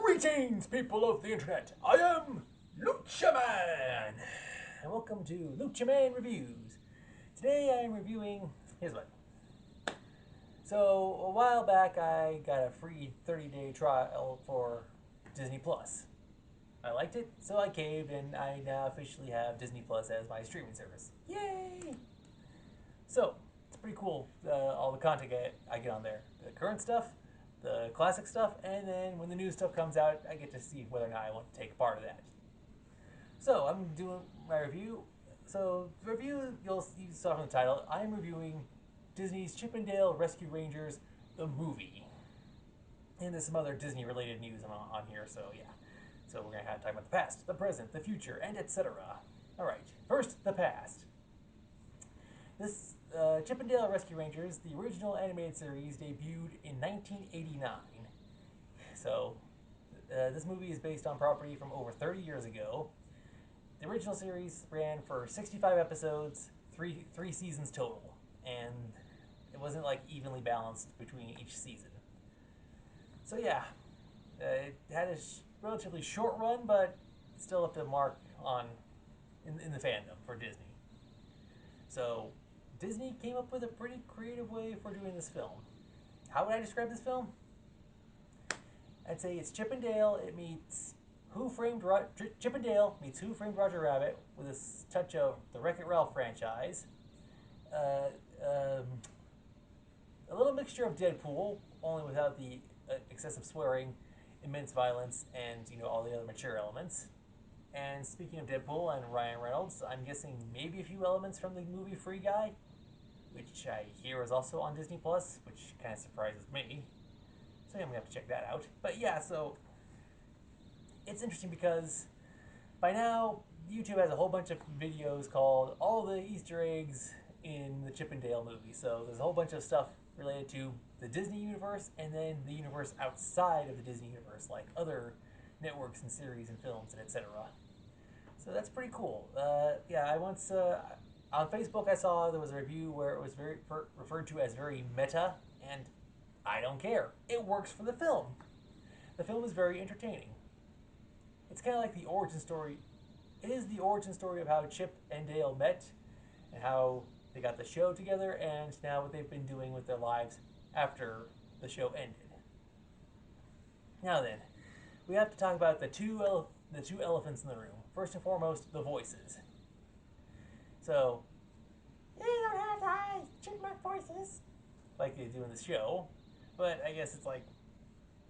Greetings, people of the internet. I am Lucha Man, and welcome to Lucha Man Reviews. Today I am reviewing. Here's what. So a while back, I got a free 30-day trial for Disney Plus. I liked it, so I caved, and I now officially have Disney Plus as my streaming service. Yay! So it's pretty cool. All the content I get on there, the current stuff, the classic stuff, and then when the new stuff comes out, I get to see whether or not I want to take part of that. So I'm doing my review. So the review, you saw from the title, I'm reviewing Disney's Chip 'n Dale Rescue Rangers, the movie. And there's some other Disney-related news on here, so yeah. So we're going to have to talk about the past, the present, the future, and etc. Alright, first, the past. This Chip 'n Dale Rescue Rangers, the original animated series, debuted in 1989. So, this movie is based on property from over 30 years ago. The original series ran for 65 episodes, three seasons total, and it wasn't like evenly balanced between each season. So yeah, it had a relatively short run, but still left a mark in the fandom for Disney. So Disney came up with a pretty creative way for doing this film. How would I describe this film? I'd say it's Chip 'n Dale. It meets Chip 'n Dale meets Who Framed Rodger Rabbit with a touch of the Wreck-It Ralph franchise. Uh, um, a little mixture of Deadpool, only without the excessive swearing, immense violence, and all the other mature elements. And speaking of Deadpool and Ryan Reynolds, I'm guessing maybe a few elements from the movie Free Guy, which I hear is also on Disney Plus, which kind of surprises me. So yeah, I'm gonna have to check that out. But yeah, so it's interesting because by now YouTube has a whole bunch of videos called "All the Easter Eggs in the Chip 'n Dale Movie." So there's a whole bunch of stuff related to the Disney universe and then the universe outside of the Disney universe, like other networks and series and films and etc. So that's pretty cool. Yeah, I once on Facebook I saw there was a review where it was referred to as very meta, and I don't care. It works for the film. The film is very entertaining. It's kind of like the origin story. It is the origin story of how Chip and Dale met, and how they got the show together, and now what they've been doing with their lives after the show ended. Now then, we have to talk about the two elephants in the room. First and foremost, the voices. So, you don't have to change my voices like they do in the show, but I guess it's like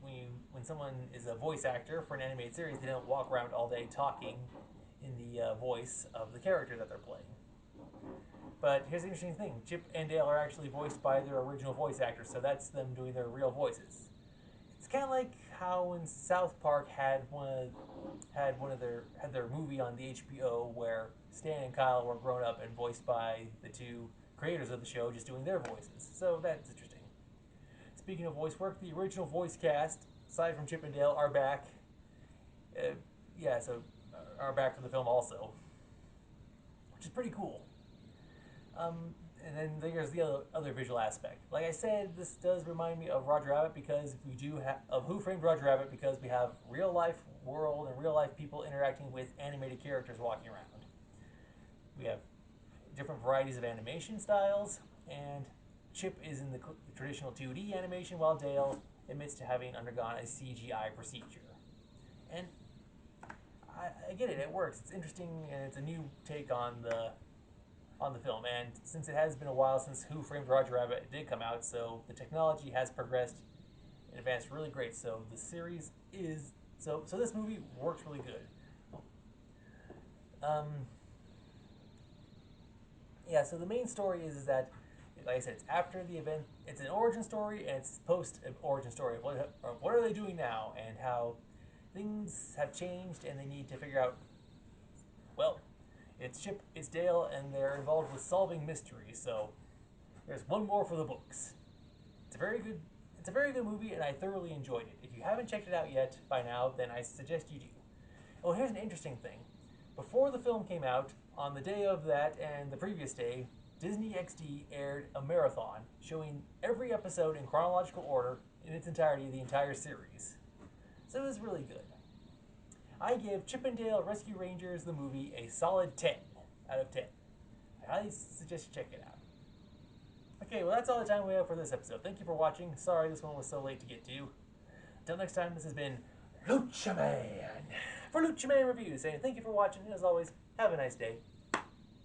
when someone is a voice actor for an animated series, they don't walk around all day talking in the voice of the character that they're playing. But here's the interesting thing: Chip and Dale are actually voiced by their original voice actors, so that's them doing their real voices. It's kind of like how when South Park had their movie on the HBO where Stan and Kyle were grown up and voiced by the two creators of the show, just doing their voices. So that's interesting. Speaking of voice work, the original voice cast, aside from Chip and Dale, are back. Are back for the film also, which is pretty cool. And then there's the other visual aspect. Like I said, this does remind me of Rodger Rabbit because of Who Framed Rodger Rabbit, because we have real life world and real life people interacting with animated characters walking around. We have different varieties of animation styles, and Chip is in the traditional 2D animation, while Dale admits to having undergone a CGI procedure. And I get it; it works. It's interesting, and it's a new take on the film. And since it has been a while since Who Framed Rodger Rabbit did come out, so the technology has progressed and advanced really great. So the series is so this movie works really good. Yeah. So the main story is that, like I said, it's after the event. It's an origin story, and it's post origin story of what are they doing now, and how things have changed, and they need to figure out. Well, it's Chip, it's Dale, and they're involved with solving mysteries. So there's one more for the books. It's a very good movie, and I thoroughly enjoyed it. If you haven't checked it out yet by now, then I suggest you do. Oh, here's an interesting thing. Before the film came out, on the day of that and the previous day, Disney XD aired a marathon showing every episode in chronological order in its entirety, the entire series. So So it was really good. I give Chippendale Rescue Rangers the movie a solid 10 out of 10. I highly suggest you check it out. Okay, well that's all the time we have for this episode. Thank you for watching. Sorry this one was so late to get to. Until next time, this has been Lucha Man for Lucha Man Reviews, saying thank you for watching, and as always, have a nice day.